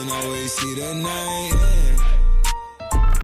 sun, always see the night.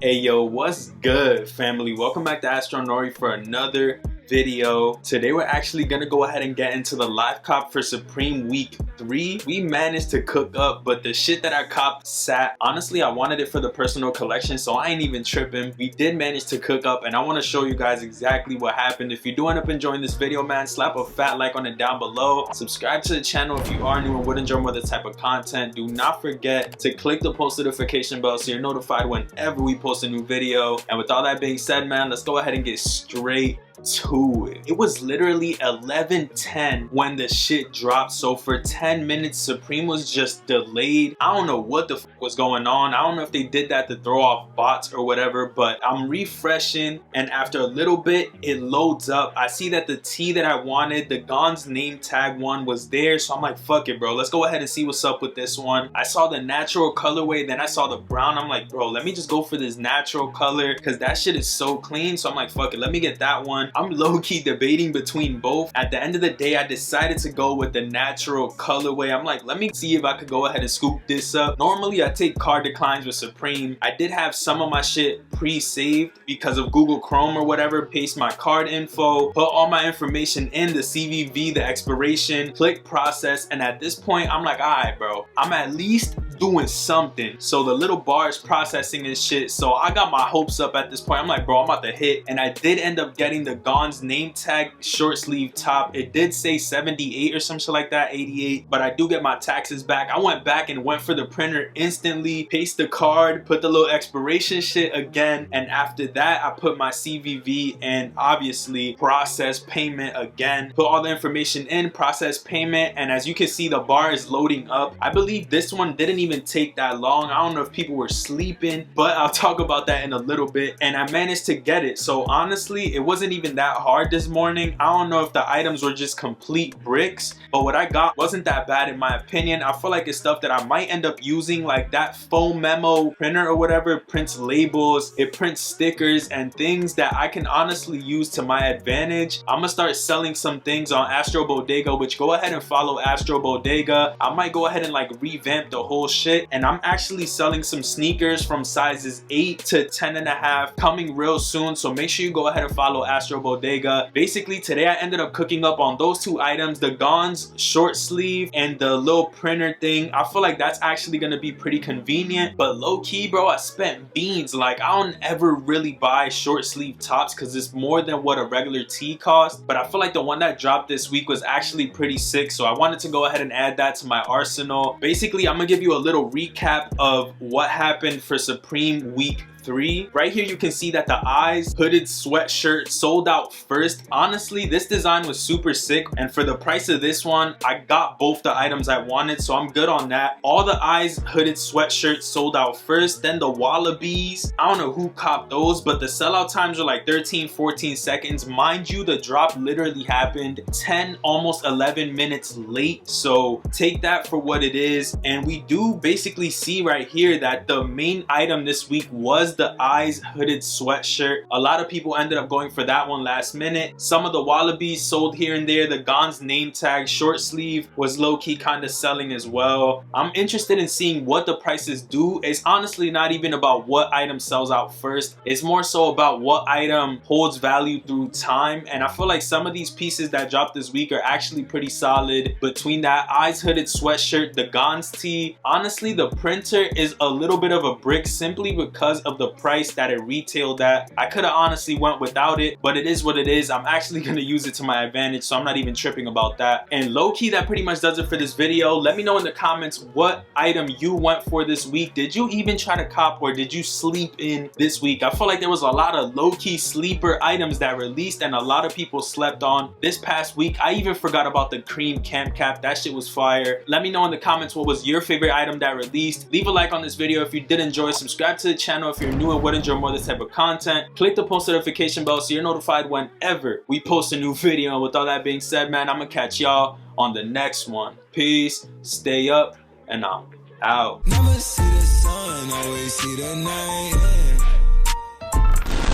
Hey yo, what's good, family? Welcome back to Astronori for another video. Today we're actually gonna go ahead and get into the live cop for Supreme Week 3. We managed to cook up, but the shit that I copped sat. Honestly, I wanted it for the personal collection, so I ain't even tripping. We did manage to cook up, and I want to show you guys exactly what happened. If you do end up enjoying this video, man, slap a fat like on it down below. Subscribe to the channel if you are new and would enjoy more of this type of content. Do not forget to click the post notification bell so you're notified whenever we post a new video. And with all that being said, man, let's go ahead and get straight to it. It was literally 11:10 when the shit dropped, so for 10 minutes Supreme was just delayed. I don't know what the fuck was going on. I don't know if they did that to throw off bots or whatever, but I'm refreshing, and after a little bit it loads up. I see that the tea that I wanted, the Gon's name tag one, was there, so I'm like, fuck it, bro, let's go ahead and see what's up with this one. I saw the natural colorway, then I saw the brown. I'm like, bro, let me just go for this natural color because that shit is so clean. So I'm like, fuck it, let me get that one. I'm low-key debating between both. At the end of the day, I decided to go with the natural colorway. I'm like, let me see if I could go ahead and scoop this up. Normally, I take card declines with Supreme. I did have some of my shit pre-saved because of Google Chrome or whatever. Paste my card info, put all my information in, the CVV, the expiration, click process, and at this point, I'm like, all right, bro, I'm at least doing something. So the little bar is processing and shit, so I got my hopes up at this point. I'm like, bro, I'm about to hit, and I did end up getting the Gon's name tag short sleeve top. It did say 78 or some shit like that, 88, but I do get my taxes back. I went back and went for the printer instantly, paste the card, put the little expiration shit again, and after that I put my CVV and obviously process payment again. Put all the information in, process payment, and as you can see, the bar is loading up. I believe this one didn't even take that long. I don't know if people were sleeping, but I'll talk about that in a little bit. And I managed to get it, so honestly it wasn't even that hard this morning. I don't know if the items were just complete bricks, but what I got wasn't that bad in my opinion. I feel like it's stuff that I might end up using, like that foam memo printer or whatever. Prints labels, it prints stickers and things that I can honestly use to my advantage. I'm gonna start selling some things on Astro Bodega, which go ahead and follow Astro Bodega. I might go ahead and like revamp the whole shit, and I'm actually selling some sneakers from sizes 8 to 10.5 coming real soon, so make sure you go ahead and follow Astro Bodega. Basically today I ended up cooking up on those two items, the Gon's short sleeve and the little printer thing. I feel like that's actually gonna be pretty convenient, but low-key, bro, I spent beans. Like, I don't ever really buy short sleeve tops because it's more than what a regular tee costs, but I feel like the one that dropped this week was actually pretty sick, so I wanted to go ahead and add that to my arsenal. Basically, I'm gonna give you a little recap of what happened for Supreme Week 3. Right here you can see that the eyes hooded sweatshirt sold out first. Honestly, this design was super sick, and for the price of this one I got both the items I wanted, so I'm good on that. All the eyes hooded sweatshirts sold out first, then the wallabies, I don't know who copped those, but the sellout times are like 13-14 seconds. Mind you, the drop literally happened 10 almost 11 minutes late, so take that for what it is. And we do basically see right here that the main item this week was the eyes hooded sweatshirt. A lot of people ended up going for that one last minute. Some of the wallabies sold here and there. The Gon's name tag short sleeve was low-key kind of selling as well. I'm interested in seeing what the prices do. It's honestly not even about what item sells out first. It's more so about what item holds value through time, and I feel like some of these pieces that dropped this week are actually pretty solid. Between that eyes hooded sweatshirt, the Gon's tee, honestly the printer is a little bit of a brick simply because of the price that it retailed at. I could have honestly went without it, but it is what it is. I'm actually gonna use it to my advantage, so I'm not even tripping about that. And low-key, that pretty much does it for this video. Let me know in the comments what item you went for this week. Did you even try to cop, or did you sleep in this week? I feel like there was a lot of low-key sleeper items that released and a lot of people slept on this past week. I even forgot about the cream camp cap. That shit was fire. Let me know in the comments what was your favorite item that released. Leave a like on this video if you did enjoy. Subscribe to the channel if you're new and would enjoy more of this type of content. Click the post notification bell so you're notified whenever we post a new video. And with all that being said, man, I'm gonna catch y'all on the next one. Peace, stay up, and I'm out. Never see the sun, always see the night.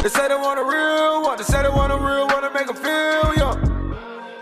They say they want a real one, they say they want a real one to make them feel young.